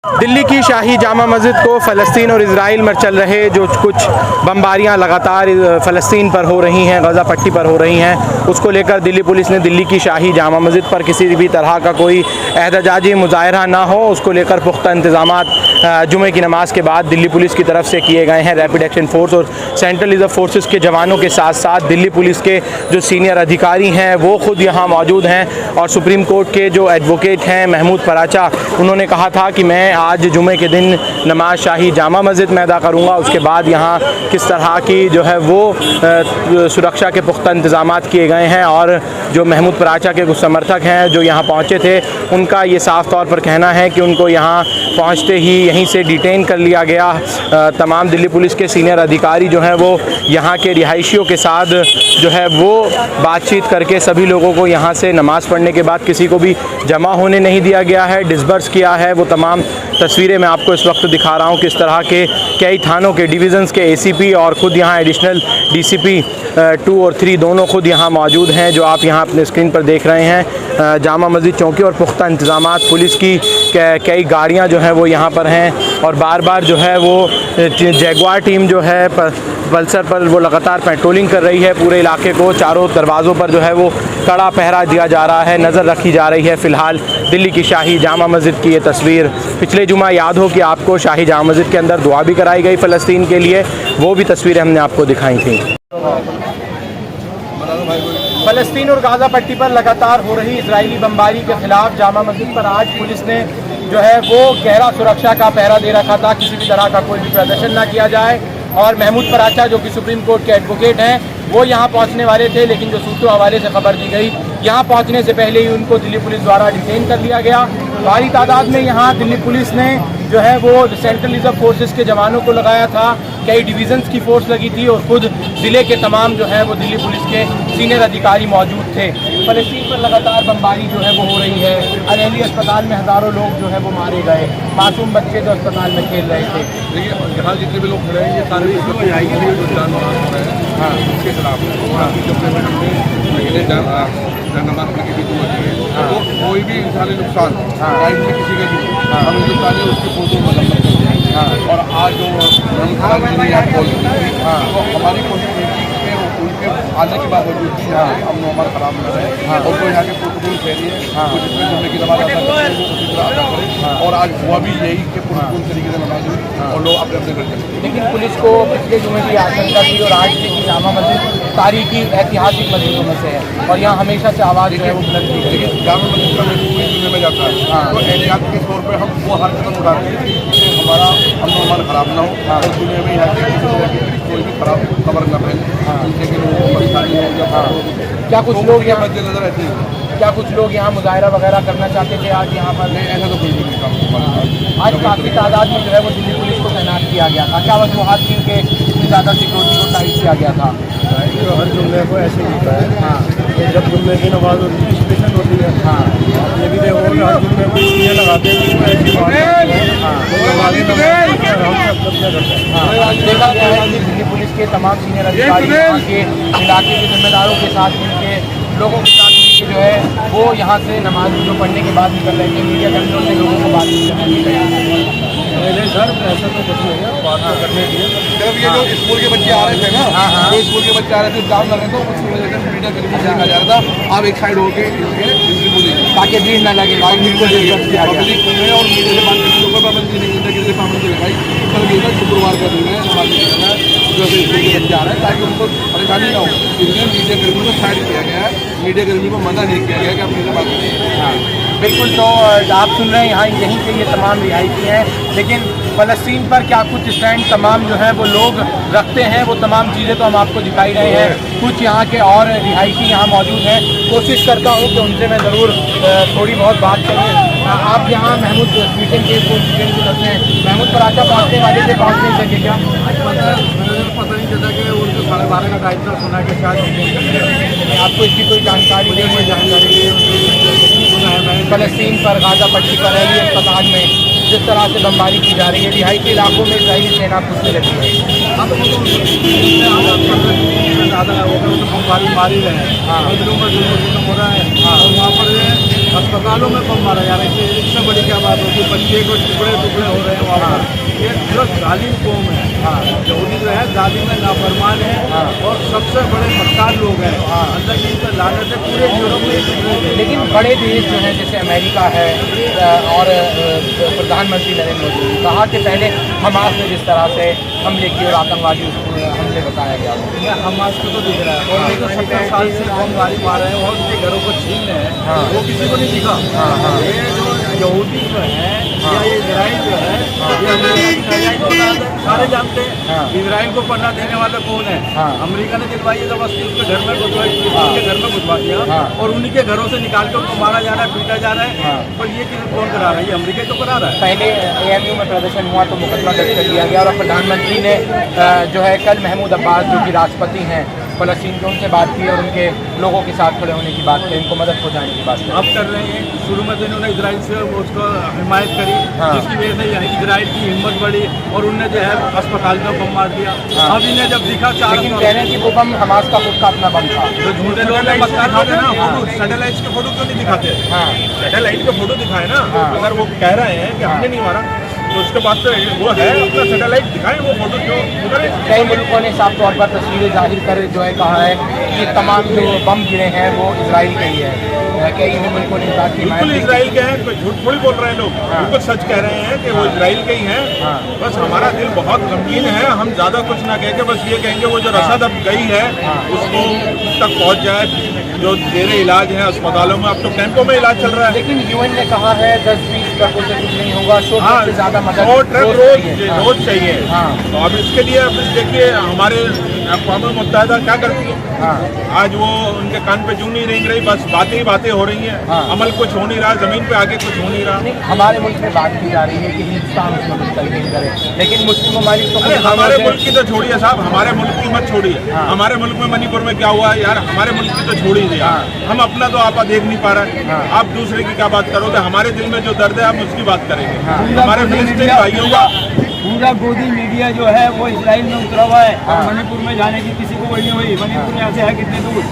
दिल्ली की शाही जामा मस्जिद को फ़लस्तीन और इजराइल में चल रहे जो कुछ बमबारियां लगातार फ़लस्तीन पर हो रही हैं, गज़ा पट्टी पर हो रही हैं, उसको लेकर दिल्ली पुलिस ने दिल्ली की शाही जामा मस्जिद पर किसी भी तरह का कोई एहतजाजी मुजाहरा ना हो, उसको लेकर पुख्ता इंतज़ामात जुमे की नमाज़ के बाद दिल्ली पुलिस की तरफ से किए गए हैं। रैपिड एक्शन फोर्स और सेंट्रल रिजर्व फोर्सेस के जवानों के साथ साथ दिल्ली पुलिस के जो सीनियर अधिकारी हैं वो ख़ुद यहाँ मौजूद हैं। और सुप्रीम कोर्ट के जो एडवोकेट हैं महमूद पराचा, उन्होंने कहा था कि मैं आज जुमे के दिन नमाज शाही जामा मस्जिद में अदा करूँगा। उसके बाद यहाँ किस तरह की जो है वो सुरक्षा के पुख्ता इंतजाम किए गए हैं। और जो महमूद पराचा के कुछ समर्थक हैं जो यहाँ पहुँचे थे, उनका ये साफ़ तौर पर कहना है कि उनको यहाँ पहुँचते ही यहीं से डिटेन कर लिया गया। तमाम दिल्ली पुलिस के सीनियर अधिकारी जो हैं वो यहाँ के रिहायशियों के साथ जो है वो बातचीत करके सभी लोगों को यहाँ से नमाज़ पढ़ने के बाद किसी को भी जमा होने नहीं दिया गया है, डिसबर्स किया है। वो तमाम तस्वीरें मैं आपको इस वक्त दिखा रहा हूँ, किस तरह के कई थानों के डिवीज़न्स के एसीपी और ख़ुद यहाँ एडिशनल डीसीपी 2 और 3 दोनों ख़ुद यहाँ मौजूद हैं, जो आप यहाँ अपने स्क्रीन पर देख रहे हैं। जामा मस्जिद चौकी और पुख्ता इंतज़ामात, पुलिस की कई गाड़ियाँ जो हैं वो यहाँ पर हैं और बार बार जो है वो जैगुआर टीम जो है पल्सर पर वो लगातार पेट्रोलिंग कर रही है। पूरे इलाके को चारों दरवाज़ों पर जो है वो कड़ा पहरा दिया जा रहा है, नज़र रखी जा रही है। फ़िलहाल दिल्ली की शाही जामा मस्जिद की ये तस्वीर, पिछले जुमा याद हो कि आपको शाही जामा मस्जिद के अंदर दुआ भी कराई गई फ़लस्तीन के लिए, वो भी तस्वीरें हमने आपको दिखाई थी। फ़लस्तीन और गाज़ा पट्टी पर लगातार हो रही इजरायली बमबारी के खिलाफ जामा मस्जिद पर आज पुलिस ने जो है वो गहरा सुरक्षा का पहरा दे रखा था, किसी भी तरह का कोई भी प्रदर्शन ना किया जाए। और महमूद पराचा जो कि सुप्रीम कोर्ट के एडवोकेट हैं, वो यहाँ पहुँचने वाले थे, लेकिन जो सूत्रों हवाले से खबर दी गई, यहाँ पहुँचने से पहले ही उनको दिल्ली पुलिस द्वारा डिटेन कर लिया गया। भारी तादाद में यहाँ दिल्ली पुलिस ने जो है वो सेंट्रल रिजर्व फोर्सेस के जवानों को लगाया था, कई डिवीज़न्स की फोर्स लगी थी और ख़ुद ज़िले के तमाम जो है वो दिल्ली पुलिस के सीनियर अधिकारी मौजूद थे। फ़लस्तीन पर लगातार बमबारी जो है वो हो रही है। अल-अहली अस्पताल में हज़ारों लोग जो है वो मारे गए, मासूम बच्चे जो अस्पताल में खेल रहे थे। देखिए यहाँ जितने भी लोग खड़े हैं ये सारे हाँ इसके खिलाफ नमाज पढ़ने की भी होती है। तो कोई भी इंसानी नुकसान लाइफ में किसी का भी हम हिंदुस्तान में उसकी फोटो मजम्मत करते हैं। और आज जो यहाँ बोल तो हमारी कोशिश उनके आने के बावजूद भी अमन अमान खराब न रहे और कोई यहाँ के प्रोटोकॉल फैलिए कुछ इसमें जुम्मे की नमाज अदा करें उसी तरह अदा करें। और आज हुआ भी यही कि प्रोटोकॉल तरीके से नमाज हुई और लोग अपने अपने घर चले। लेकिन पुलिस को पिछले जुमे की आशंका थी और आज की जामा मस्जिद तारीखी ऐतिहासिक मस्जिदों में से है और यहाँ हमेशा से आवाज़ जो है वो बुलंद की गई। जामा मस्जिद का पूरी दुनिया में जाता है तो एहतियात के तौर पर हम वो हर कदम उठाते हैं जिससे हमारा अमन अमान खराब ना हो और दुनिया में यहाँ की कोई भी खराब खबर न फैले, जिनसे कि लोगों को परेशानी हो। क्या कुछ लोग यहाँ मद्देनजर रहते हैं, क्या कुछ लोग यहाँ मुजाहरा वगैरह करना चाहते थे आज यहाँ पर? ऐसा तो कोई भी नहीं काम। आज काफ़ी तादाद में जो है वो दिल्ली पुलिस को तैनात किया गया था। क्या वजूहत थी कि इतनी ज़्यादा सिक्योरिटी को टाइट किया गया था? हर जुम्मे को ऐसे ही होता है। हाँ, जब जुम्मे की नमाज होती है स्पेशल होती है। हाँ, ये भी देखो कि हर जुम्मे को इसलिए लगाते हैं कि ऐसी बात है। हाँ, हाँ, देखा गया है कि दिल्ली पुलिस के तमाम सीनियर अधिकारी यहाँ के इलाके के जिम्मेदारों के साथ मिलकर, लोगों के साथ मिलकर जो है वो यहाँ से नमाज जो पढ़ने के बाद निकल रहे थे। मीडिया कर्मियों से लोगों को बातचीत करने के लिए सर ऐसा तो कुछ नहीं है, बात करने के लिए। जब ये जो स्कूल के बच्चे आ रहे थे ना, जो स्कूल के बच्चे आ रहे थे जाम लग रहे थे, उसकी वजह से मीडिया कर्मी से कहा जा रहा था आप एक साइड होके ताकि भीड़ न लगे, और मीडिया से बात करने के ऊपर पाबंदी नहीं करता, किसी पाबंदी लगाई। कल ये शुक्रवार का दिन है, नमाज निकलना है, जो स्कूल के बच्चे आ रहे हैं ताकि उनको परेशानी ना हो, इसलिए मीडिया कर्मियों को साइड किया गया है। मीडिया कर्मी को मना नहीं किया गया कि आप मेरे बात करें। हाँ बिल्कुल। तो आप सुन रहे हैं यहाँ यहीं के ये तमाम रिहायशी हैं, लेकिन फ़लस्तीन पर क्या कुछ स्टैंड तमाम जो है वो लोग रखते हैं, वो तमाम चीज़ें तो हम आपको दिखाई रहे हैं। कुछ यहाँ के और रिहायशी यहाँ मौजूद हैं, कोशिश करता हूँ कि उनसे मैं ज़रूर थोड़ी बहुत बात करूँ। आप यहाँ महमूद मीटिंग के करते हैं, महमूद पराचा पहुँचने वाले से पहुँच नहीं सके क्या? पता नहीं चला कि उनको 12:30 का टाइम था, सुना के शायद आपको इसकी कोई जानकारी नहीं? कोई जानकारी नहीं। फ़लस्तीन पर गाज़ा पट्टी पर अल-अहली अस्पताल में जिस तरह से बमबारी की जा रही है, रिहायशी इलाकों में इजरायली सेना घुसने लगी है। अब ज़्यादा हो गया तो बमबारी मार ही रहे हैं। हाँ, दिनों में हो रहा है। हाँ, और वहाँ पर अस्पतालों में बम मारा जा रहा है, इससे बड़ी क्या बात होती है? बच्चे को टुकड़े टुकड़े हो रहे हैं वहाँ पर। ये जो जालिम कौम है, यहूदी जो है जालिम है, नाफरमान है और सबसे बड़े मक्कार लोग हैं। अंदर की इनपर लानत है, पूरे यूरोप में। लेकिन बड़े देश जो हैं जैसे अमेरिका है और प्रधानमंत्री नरेंद्र मोदी ने कहा कि पहले हमास ने जिस तरह से हमले किए और आतंकवादी हमले बताया गया वो ये हमास को तो दिख रहा है, और ये तो 70 साल से बमबारी मार रहे हैं और उनके घरों को छीन रहे हैं, वो किसी को नहीं दिखा। ये जो यहूदी जो है या ये इजराइल जो है, ये अमेरिका को सारे जानते हैं। इजराइल को पन्ना देने वाला कौन है? अमेरिका ने दिलवाई है, जबरदस्ती उसके घर में घुसवाई, उनके घर में घुसवा दिया और उन्हीं के घरों से निकाल के उनको मारा जा रहा है, पीटा जा रहा है। तो ये कौन करा रहा है? ये अमेरिका तो करा रहा है। पहले AMU में प्रदर्शन हुआ तो मुकदमा दर्ज कर लिया गया और प्रधानमंत्री ने जो है कल महमूद अब्बास जो कि राष्ट्रपति हैं फ़लस्तीन के, उनसे बात की और उनके लोगों के साथ खड़े होने की बात की, उनको मदद पहुँचाने की बात की। अब कर रहे हैं। शुरू में तो इन्होंने इजराइल से उसको हिमायत करी, जिसकी वजह से यहाँ इजराइल की हिम्मत बढ़ी और उनने जो है अस्पताल में बम मार दिया। अब इन्हें जब दिखा लेकिन कह रहे हैं कि वो बम हमास का खुद का अपना बम था। जो झूठे लोग हैं मक्कार लोग हैं ना, सैटेलाइट के फोटो क्यों नहीं दिखाते? हाँ सैटेलाइट के फोटो दिखाए ना। अगर वो कह रहे हैं कि हमने नहीं मारा तो उसके बाद तो वो है अपना सैटेलाइट दिखाएं, वो फोटो क्यों उधर? कई मुल्कों ने साफ तौर पर तस्वीरें जाहिर कर जो है कहा है कि ये तमाम जो बम गिरे हैं वो इजराइल के ही है। कई मुल्कों ने कहा कि बिल्कुल इजराइल के हैं, कोई झूठ थोड़ी बोल रहे हैं लोग, बिल्कुल सच कह रहे हैं कि वो इजराइल के ही हैं। बस हमारा दिल बहुत गमगीन है, हम ज़्यादा कुछ ना कह के बस ये कहेंगे वो जो रसद अब गई है उसको तक पहुंच जाए। जो जेरे इलाज है अस्पतालों में, अब तो कैंपों में इलाज चल रहा है। लेकिन UN ने कहा है 10-20 ट्रकों से कुछ नहीं होगा, 100 ट्रक से ज़्यादा मदद 100 ट्रक रोज चाहिए। तो अब इसके लिए अब देखिए हमारे अक़वाम मुत्तहिदा क्या करती है। आज वो उनके कान पे जूं नहीं रेंग रही, बस बातें ही बातें हो रही हैं, अमल कुछ हो नहीं रहा, जमीन पे आगे कुछ हो नहीं रहा। हमारे मुल्क में बात की जा रही है कि हिंदुस्तान उसमें कुछ तलकीन करे, लेकिन मुस्लिम ममालिक तो अरे हमारे मुल्क की तो छोड़िए साहब, हमारे मुल्क की मत छोड़िए। हमारे मुल्क में मणिपुर में क्या हुआ यार, हमारे मुल्क की तो छोड़ ही दिया। हम अपना तो आपा देख नहीं पा रहे, आप दूसरे की क्या बात करोगे? हमारे दिल में जो दर्द है हम उसकी बात करेंगे। हमारे फिलिस्तीनी भाइयों का पूरा गोदी मीडिया जो है वो इजराइल में उतरा हुआ है और मणिपुर में जाने की किसी को वही नहीं हुई। मणिपुर यहाँ से है कितने दूर,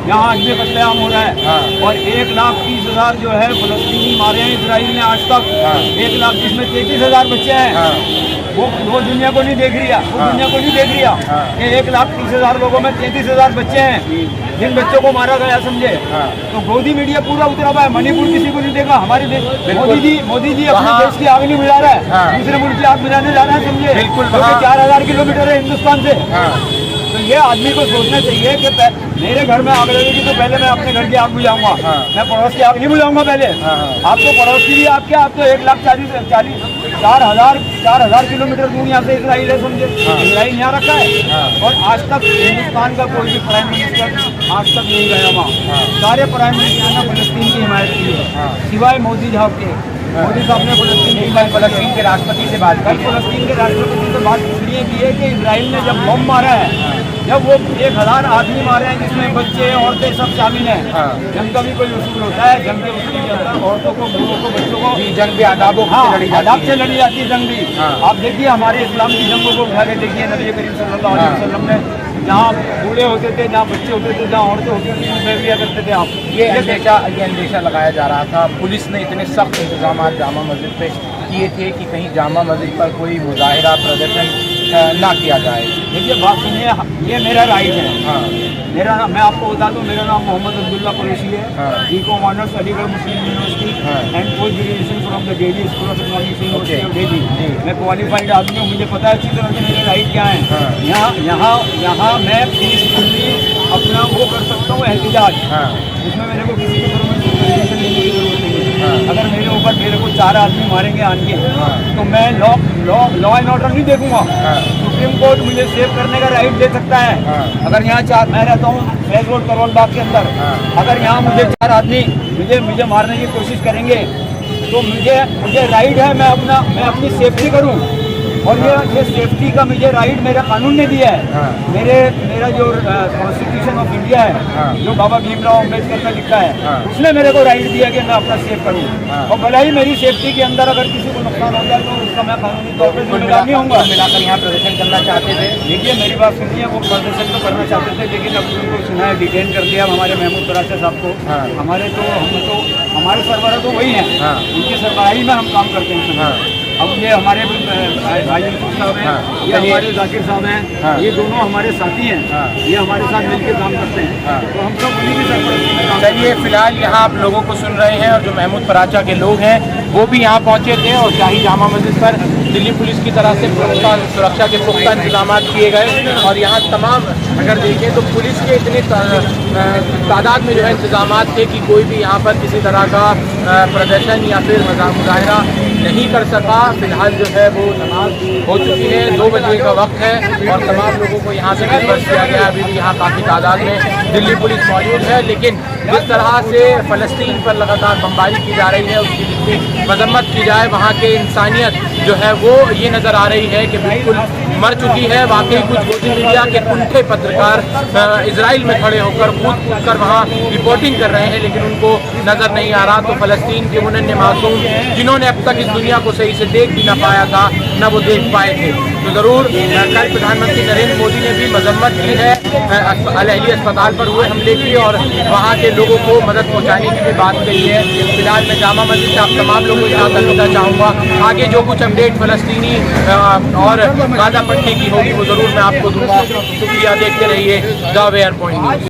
यहाँ आज भी कत्लेआम हो रहा है और 1,30,000 जो है फलस्तीनी मारे हैं इजराइल ने आज तक। 1 लाख, जिसमें 33,000 बच्चे हैं। वो दुनिया को नहीं देख रहा, वो दुनिया को नहीं देख रहा। ये 1,30,000 लोगों में 33,000 बच्चे हैं जिन बच्चों को मारा गया, समझे? तो गोदी मीडिया पूरा उतरा हुआ है, मणिपुर किसी को नहीं देखा। हमारे मोदी जी अपने देश की आग नहीं बुझा रहा है, दूसरे मुल्क की आग बुझाने जा रहा है, समझे? बिल्कुल 4,000 किलोमीटर है हिंदुस्तान से। तो ये आदमी को सोचना चाहिए कि मेरे घर में आग लगेगी तो पहले मैं अपने घर की आग बुझाऊंगा, मैं पड़ोस की आग नहीं बुझाऊंगा पहले। आप तो पड़ोस की भी आग क्या, आप तो 4,000 किलोमीटर दूर यहाँ से इजराइल है, समझे? इजराइल यहाँ रखा है और आज तक हिंदुस्तान का कोई भी प्राइम मिनिस्टर आज तक नहीं गया वहाँ। सारे प्राइम मिनिस्टर ने फलस्तीन की हिमायत की है, सिवाय मोदी साहब के। मोदी साहब ने फलस्तीन के राष्ट्रपति से बात की, फलस्तीन के राष्ट्रपति से बात इसलिए की है कि इजराइल ने जब बम मारा है, जब वो 1,000 आदमी मारे हैं जिसमें बच्चे औरतें सब शामिल हैं। जंग का भी कोई उसूल होता है, जंग के उसूल के अंदर औरतों को, बूढ़ों को, बच्चों को जंग भी आदाब से लड़ी जाती है। जंग भी आप देखिए हमारे इस्लाम की जंगों को उठा के देखिए, नबी करीम सल्लल्लाहु अलैहि वसल्लम ने जहाँ बूढ़े होते थे, जहाँ बच्चे होते थे, जहाँ औरतें होती थी, उनमें भी करते थे आप। ये अंदेशा लगाया जा रहा था, पुलिस ने इतने सख्त इंतजाम जामा मस्जिद पे किए थे कि कहीं जामा मस्जिद पर कोई मुजाहिरा प्रदर्शन ना किया जाए। देखिए बात सुनिए, ये मेरा राइट है। मेरा नाम, मैं आपको बता दूं, मेरा नाम मोहम्मद अब्दुल्ला कुरैशी है, BCom honours Aligarh Muslim university and post graduation from the Delhi school of economics university of Delhi. मैं क्वालिफाइड आदमी हूँ, मुझे पता है अच्छी तरह से मेरे राइट क्या है। यहाँ मैं पीसफुली अपना वो कर सकता हूँ एहतजाज, जिसमें मेरे को किसी के तरफ परमिशन लेने की जरूरत नहीं है। अगर मेरे ऊपर मेरे को 4 आदमी मारेंगे आके तो मैं लॉ एंड ऑर्डर नहीं देखूंगा। सुप्रीम कोर्ट मुझे सेव करने का राइट दे सकता है। अगर यहाँ मैं रहता हूँ फ्लैग रोड करोल बाग के अंदर, अगर यहाँ मुझे 4 आदमी मुझे मारने की कोशिश करेंगे तो मुझे राइट है मैं अपनी सेफ्टी करूँ और ये सेफ्टी का मुझे राइट मेरा कानून ने दिया है। मेरा जो कॉन्स्टिट्यूशन ऑफ इंडिया है, जो बाबा भीमराव अम्बेडकर का लिखा है, उसने मेरे को राइट दिया कि मैं अपना सेफ करूँ। और भले ही मेरी सेफ्टी के अंदर अगर किसी को नुकसान हो जाए तो उसका मैं कानूनी तौर पर जिम्मेदार नहीं होऊंगा। मिलाकर यहाँ प्रदर्शन करना चाहते थे। देखिए मेरी बात सुनिए, वो प्रदर्शन तो करना चाहते थे, लेकिन अब उनको सुना है डिटेन कर दिया हमारे महमूद बराचा साहब को। हमारे सरबराह तो वही हैं, उनकी सरबराही में हम काम करते हैं। अब ये हमारे भाई यूसुफ साहब हैं, ये हमारे जाकिर साहब हैं, ये दोनों हमारे साथी हैं, ये हमारे साथ मिलकर काम करते हैं। तो हम सब उन्हीं की सरपरस्ती में काम करते हैं। चलिए फिलहाल यहाँ आप लोगों को सुन रहे हैं और जो महमूद बराचा के लोग हैं वो भी यहाँ पहुँचे थे और शाही जामा मस्जिद पर दिल्ली पुलिस की तरफ से सुरक्षा के पुख्ता इंतजाम किए गए। और यहाँ तमाम अगर देखें तो पुलिस के इतने तादाद में जो है इंतजाम थे कि कोई भी यहाँ पर किसी तरह का प्रदर्शन या फिर मुजाहरा नहीं कर सका। फिलहाल जो है वो नमाज हो चुकी है, 2 बजे का वक्त है और तमाम लोगों को यहाँ से डिस्पर्स किया गया। अभी भी यहाँ काफ़ी तादाद में दिल्ली पुलिस मौजूद है, लेकिन जिस तरह से फ़लस्तीन पर लगातार बमबारी की जा रही है, उसकी जितनी मजम्मत की जाए, वहाँ के इंसानियत जो है वो ये नज़र आ रही है कि बिल्कुल मर चुकी है। वाकई कुछ गोदी मीडिया के कुंठे पत्रकार इजराइल में खड़े होकर कूद कर वहाँ रिपोर्टिंग कर रहे हैं, लेकिन उनको नज़र नहीं आ रहा। तो फ़लस्तीन के उन्नत मासूम जिन्होंने अब तक इस दुनिया को सही से देख भी ना पाया था, न वो देख पाए थे। तो ज़रूर कल प्रधानमंत्री नरेंद्र मोदी ने भी मजम्मत की है अल अहली अस्पताल पर हुए हमले की और वहाँ के लोगों को मदद पहुँचाने की भी बात कही है। फिलहाल मैं जामा मस्जिद से आप तमाम लोगों के साथ अलविदा चाहूँगा। आगे जो कुछ अपडेट फ़लस्तीनी और गाज़ा पट्टी की होगी वो ज़रूर मैं आपको दूँगा। शुक्रिया, देखते रहिए द वेयर पॉइंट न्यूज़।